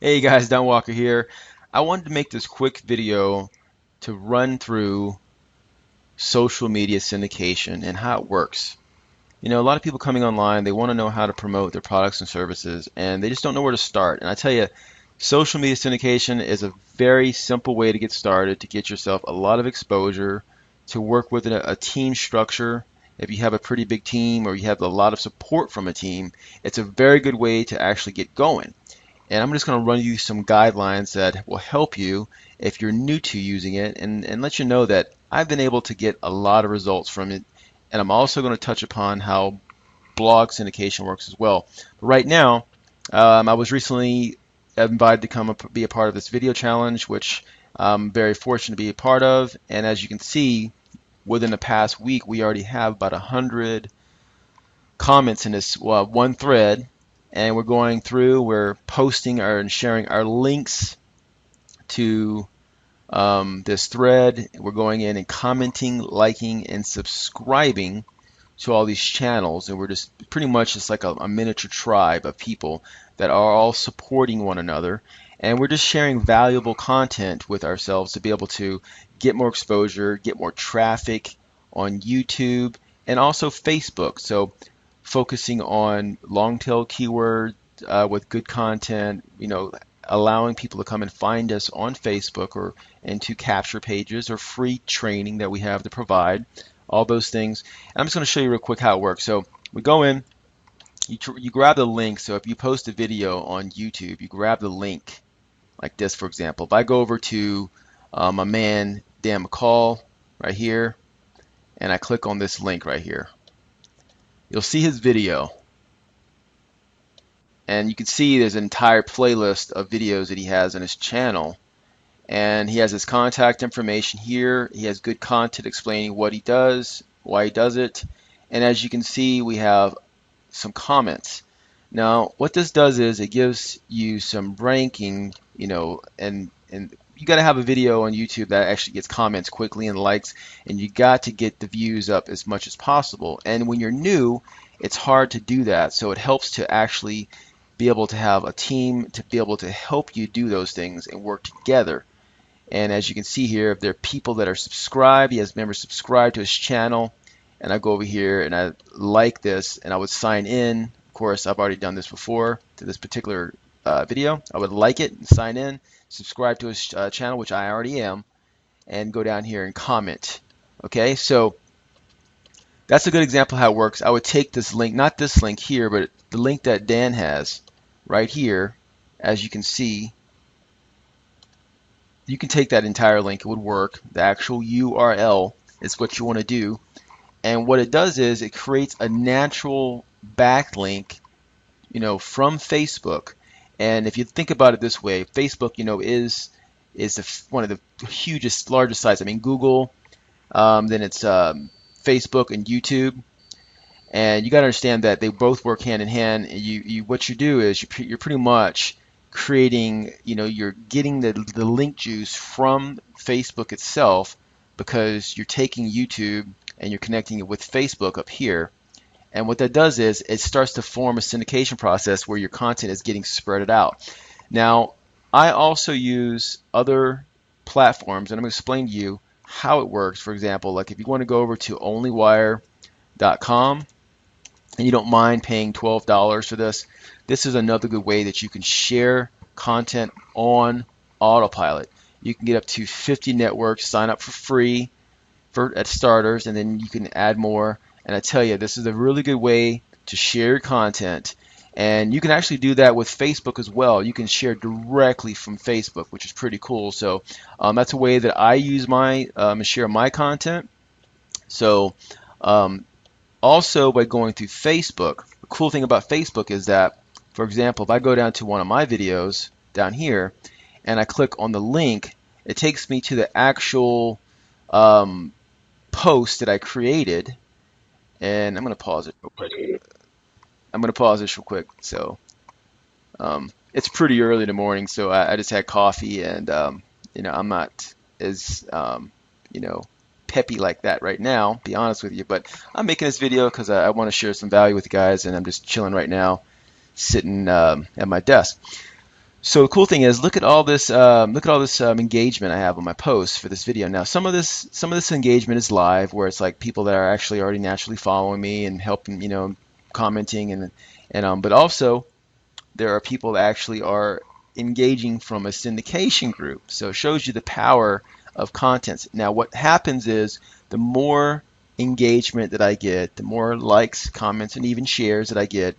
Hey guys, Don Walker here. I wanted to make this quick video to run through social media syndication and how it works. You know, a lot of people coming online, they want to know how to promote their products and services, and they just don't know where to start. And I tell you, social media syndication is a very simple way to get started, to get yourself a lot of exposure, to work with a team structure. If you have a pretty big team or you have a lot of support from a team, it's a very good way to actually get going. And I'm just going to run you some guidelines that will help you if you're new to using it and let you know that I've been able to get a lot of results from it. And I'm also going to touch upon how blog syndication works as well. But right now, I was recently invited to come up, be a part of this video challenge, which I'm very fortunate to be a part of. And as you can see, within the past week, we already have about 100 comments in this one thread, and we're going through, we're posting and sharing our links to this thread. We're going in and commenting, liking, and subscribing to all these channels, and we're just pretty much just like a miniature tribe of people that are all supporting one another, and we're just sharing valuable content with ourselves to be able to get more exposure, get more traffic on YouTube and also Facebook. So focusing on long tail keywords with good content, you know, allowing people to come and find us on Facebook or into capture pages or free training that we have to provide, all those things. And I'm just going to show you real quick how it works. So we go in, you grab the link. So if you post a video on YouTube, you grab the link like this, for example. If I go over to my man Dan McCall right here, and I click on this link right here, you'll see his video, and you can see there's an entire playlist of videos that he has on his channel, and he has his contact information here. He has good content explaining what he does, why he does it, and as you can see, we have some comments. Now what this does is it gives you some ranking, you know, and you got to have a video on YouTube that actually gets comments quickly and likes, and you got to get the views up as much as possible. And when you're new, it's hard to do that, so it helps to actually be able to have a team to be able to help you do those things and work together. And as you can see here, if there are people that are subscribed, he has members subscribed to his channel, and I go over here and I like this and I would sign in. Of course, I've already done this before to this particular video. I would like it and sign in, subscribe to his channel, which I already am, and go down here and comment. Okay, so that's a good example of how it works. I would take this link, not this link here, but the link that Dan has right here. As you can see, you can take that entire link, it would work. The actual URL is what you want to do, and what it does is it creates a natural backlink, you know, from Facebook. And if you think about it this way, Facebook, you know, is one of the hugest, largest sites. I mean, Google, then it's Facebook and YouTube. And you got to understand that they both work hand in hand. And what you do is you're pretty much creating, you know, you're getting the link juice from Facebook itself, because you're taking YouTube and you're connecting it with Facebook up here. And what that does is it starts to form a syndication process where your content is getting spread out. Now, I also use other platforms, and I'm going to explain to you how it works. For example, like if you want to go over to onlywire.com and you don't mind paying $12 for this, this is another good way that you can share content on autopilot. You can get up to 50 networks, sign up for free at starters, and then you can add more. And I tell you, this is a really good way to share your content. And you can actually do that with Facebook as well. You can share directly from Facebook, which is pretty cool. So that's a way that I use share my content. So also by going through Facebook, the cool thing about Facebook is that, for example, if I go down to one of my videos down here and I click on the link, it takes me to the actual post that I created. And I'm going to pause it real quick. So it's pretty early in the morning, so I just had coffee, and you know, I'm not as you know, peppy like that right now, be honest with you. But I'm making this video because I want to share some value with you guys, and I'm just chilling right now, sitting at my desk. So the cool thing is, look at all this engagement I have on my posts for this video. Now, some of this engagement is live, where it's like people that are actually already naturally following me and helping, commenting but also there are people that actually are engaging from a syndication group. So it shows you the power of content. Now, what happens is the more engagement that I get, the more likes, comments, and even shares that I get,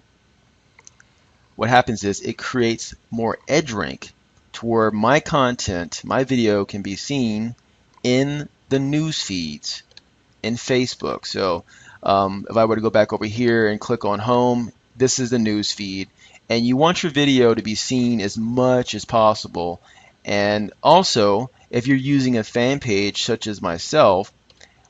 what happens is it creates more edge rank to where my content, my video can be seen in the news feeds in Facebook. So if I were to go back over here and click on home, this is the news feed. And you want your video to be seen as much as possible. And also, if you're using a fan page such as myself,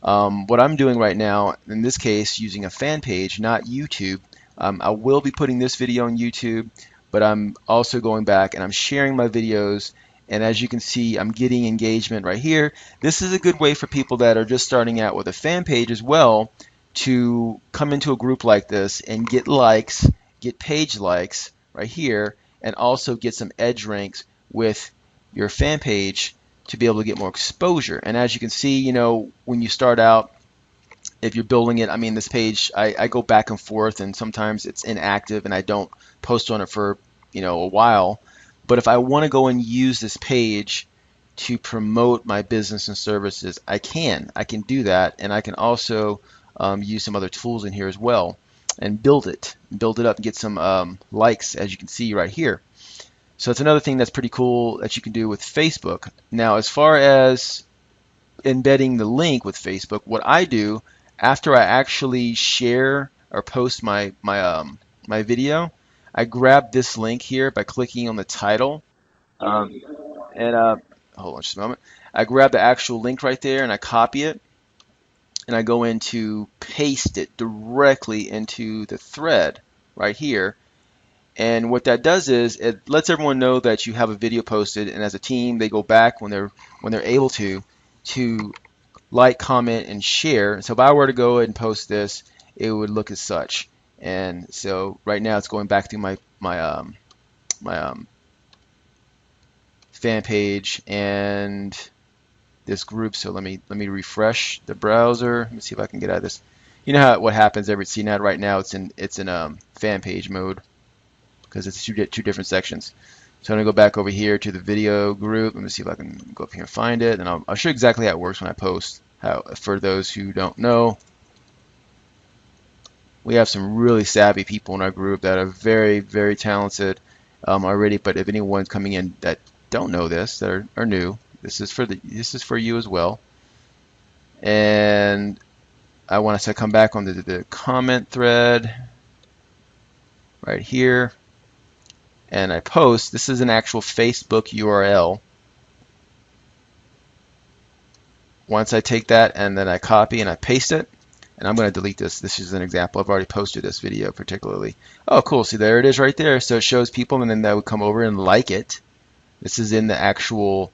what I'm doing right now, in this case, using a fan page, not YouTube, I will be putting this video on YouTube, but I'm also going back and I'm sharing my videos. And as you can see, I'm getting engagement right here. This is a good way for people that are just starting out with a fan page as well to come into a group like this and get likes, get page likes right here, and also get some edge ranks with your fan page to be able to get more exposure. And as you can see, when you start out, if you're building it, I mean, this page, I go back and forth, and sometimes it's inactive and I don't post on it for, a while. But if I want to go and use this page to promote my business and services, I can do that. And I can also use some other tools in here as well and build it up and get some likes, as you can see right here. So it's another thing that's pretty cool that you can do with Facebook. Now, as far as embedding the link with Facebook, what I do after I actually share or post my video, I grab this link here by clicking on the title, um, and hold on just a moment. I grab the actual link right there and I copy it, and I go in to paste it directly into the thread right here. And what that does is it lets everyone know that you have a video posted, and as a team, they go back when they're able to like, comment, and share. So if I were to go ahead and post this, it would look as such. And so right now it's going back through my fan page and this group. So let me refresh the browser. Let me see if I can get out of this. You know what happens every see now right now it's in fan page mode because it's two different sections. So I'm gonna go back over here to the video group. Let me see if I can go up here and find it, and I'll show you exactly how it works when I post. For those who don't know, we have some really savvy people in our group that are very, very talented already. But if anyone's coming in that don't know this, that are new, this is for you as well. And I want us to come back on the comment thread right here, and I post. This is an actual Facebook URL. Once I take that and then I copy and I paste it, and I'm going to delete this. This is an example. I've already posted this video particularly. Oh, cool. See, there it is right there. So it shows people, and then they would come over and like it. This is in the actual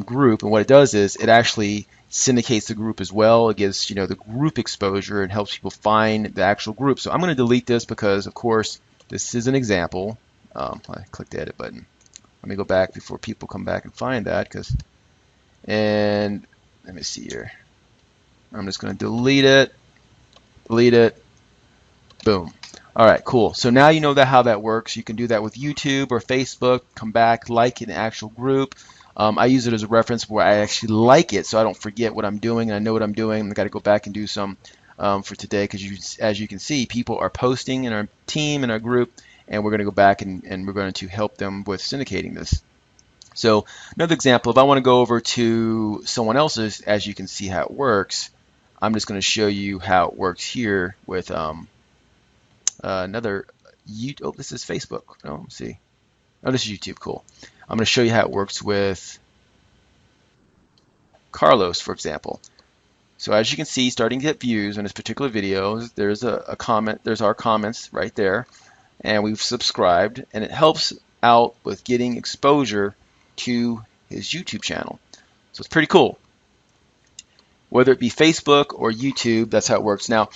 group, and what it does is it actually syndicates the group as well. It gives the group exposure and helps people find the actual group. So I'm going to delete this because, of course, this is an example. I clicked the edit button. Let me go back before people come back and find that, and let me see here. I'm just going to delete it, boom. All right, cool. So now you know how that works. You can do that with YouTube or Facebook. Come back, like an actual group. I use it as a reference where I actually like it, so I don't forget what I'm doing. And I know what I'm doing. I've got to go back and do some for today because, as you can see, people are posting in our team, in our group, and we're going to go back and we're going to help them with syndicating this. So another example, if I want to go over to someone else's, as you can see how it works, I'm just going to show you how it works here with another YouTube. Oh, this is Facebook. Oh, let's see. Oh, this is YouTube. Cool. I'm going to show you how it works with Carlos, for example. So as you can see, starting to get views on this particular video, there's a comment. There's our comments right there, and we've subscribed, and it helps out with getting exposure to his YouTube channel. So it's pretty cool. Whether it be Facebook or YouTube, that's how it works. Now,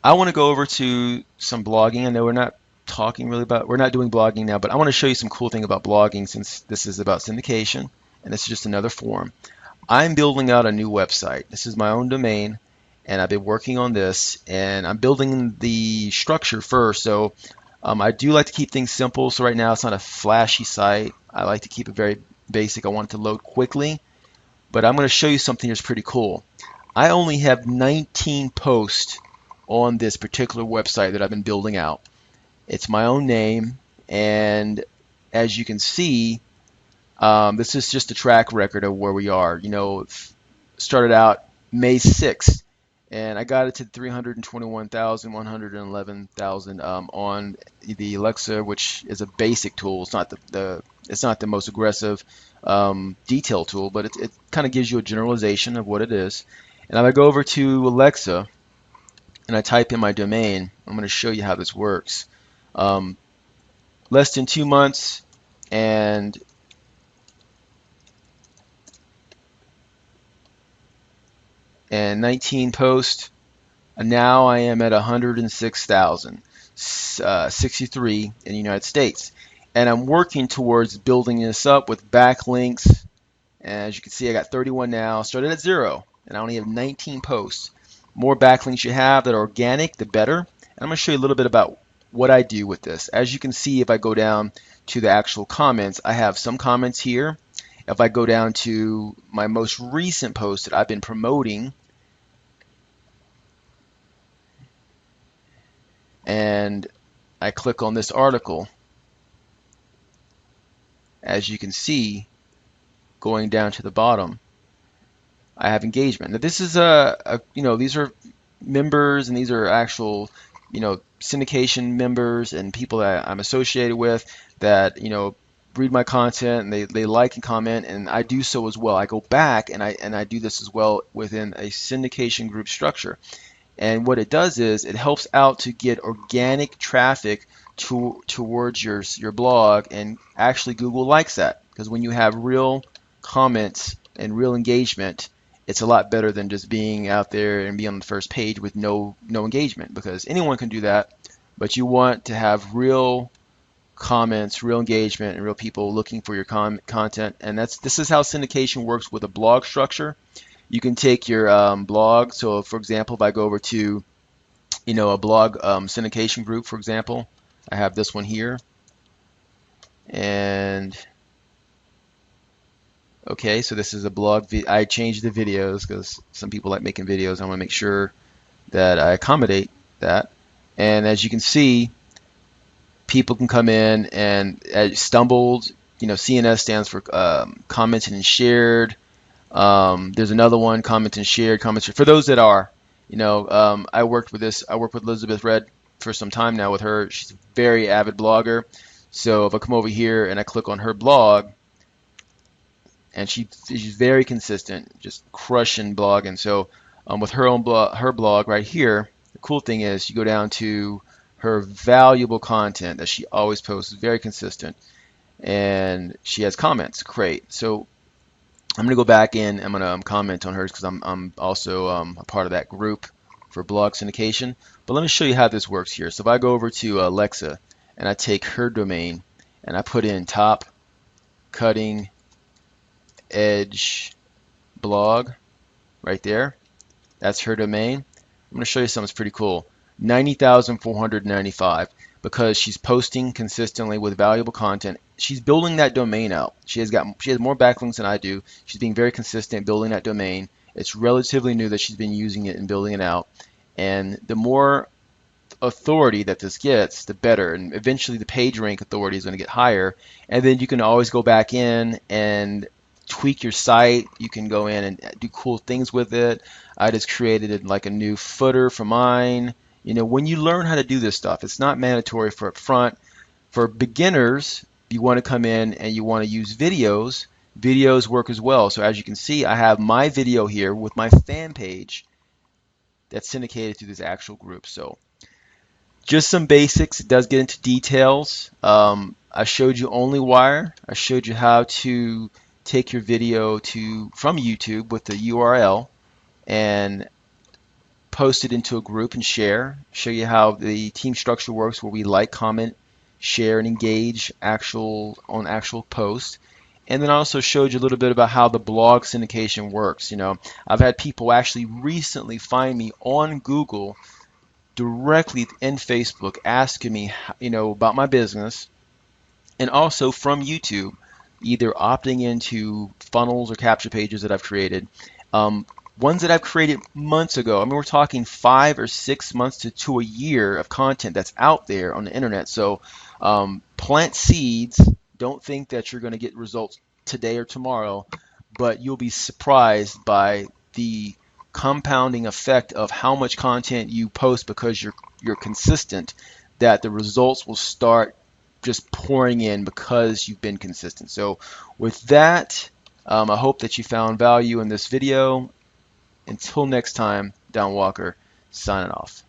I want to go over to some blogging. I know we're not talking really about, we're not doing blogging now, but I want to show you some cool thing about blogging since this is about syndication and this is just another forum. I'm building out a new website. This is my own domain and I've been working on this and I'm building the structure first. So I do like to keep things simple. So right now it's not a flashy site. I like to keep it very basic. I want it to load quickly, but I'm going to show you something that's pretty cool. I only have 19 posts on this particular website that I've been building out. It's my own name, and as you can see, this is just a track record of where we are. You know, started out May 6th, and I got it to 321,111,000 on the Alexa, which is a basic tool. It's not the most aggressive detail tool, but it kind of gives you a generalization of what it is. And if I go over to Alexa and I type in my domain, I'm going to show you how this works. Less than 2 months and 19 posts, and now I am at 106,063 in the United States, and I'm working towards building this up with backlinks. As you can see, I got 31 now, started at 0, and I only have 19 posts. More backlinks you have that are organic, the better. And I'm going to show you a little bit about what I do with this. As you can see, if I go down to the actual comments, I have some comments here. If I go down to my most recent post that I've been promoting, and I click on this article, as you can see, going down to the bottom, I have engagement. Now this is these are members and these are actual, syndication members and people that I'm associated with that, read my content and they like and comment, and I do so as well. I go back and I do this as well within a syndication group structure. And what it does is it helps out to get organic traffic towards your blog, and actually Google likes that, because when you have real comments and real engagement, it's a lot better than just being out there and be on the first page with no engagement, because anyone can do that, but you want to have real comments, real engagement, and real people looking for your content. And this is how syndication works with a blog structure. You can take your blog. So for example, if I go over to a blog syndication group, for example, I have this one here, and okay, so this is a blog. I changed the videos because some people like making videos. I want to make sure that I accommodate that. And as you can see, people can come in and stumbled. CNS stands for commented and shared. There's another one, comment and shared, For those that are, I worked with Elizabeth Red for some time now with her. She's a very avid blogger. So if I come over here and I click on her blog, and she's very consistent, just crushing blogging. So with her blog right here, the cool thing is you go down to her valuable content that she always posts, very consistent, and she has comments. Great. So I'm going to go back in. I'm going to comment on hers because I'm also a part of that group for blog syndication. But let me show you how this works here. So if I go over to Alexa and I take her domain and I put in top cutting edge blog right there, that's her domain. I'm going to show you something that's pretty cool. 90,495, because she's posting consistently with valuable content. She's building that domain out. She has more backlinks than I do. She's being very consistent building that domain. It's relatively new that she's been using it and building it out. And the more authority that this gets, the better. And eventually the page rank authority is going to get higher. And then you can always go back in and tweak your site. You can go in and do cool things with it. I just created like a new footer for mine. When you learn how to do this stuff, it's not mandatory for up front. For beginners, you want to come in and you want to use videos. Videos work as well. So as you can see, I have my video here with my fan page that's syndicated through this actual group. So just some basics. It does get into details. I showed you OnlyWire. I showed you how to take your video from YouTube with the URL and post it into a group and share. Show you how the team structure works, where we like, comment, share and engage on actual posts. And then I also showed you a little bit about how the blog syndication works. I've had people actually recently find me on Google directly in Facebook asking me, about my business, and also from YouTube, either opting into funnels or capture pages that I've created. Um, Ones that I've created months ago. I mean, we're talking 5 or 6 months to a year of content that's out there on the internet. So plant seeds. Don't think that you're going to get results today or tomorrow, but you'll be surprised by the compounding effect of how much content you post because you're consistent, that the results will start just pouring in because you've been consistent. So with that, I hope that you found value in this video. Until next time, Don Walker, signing off.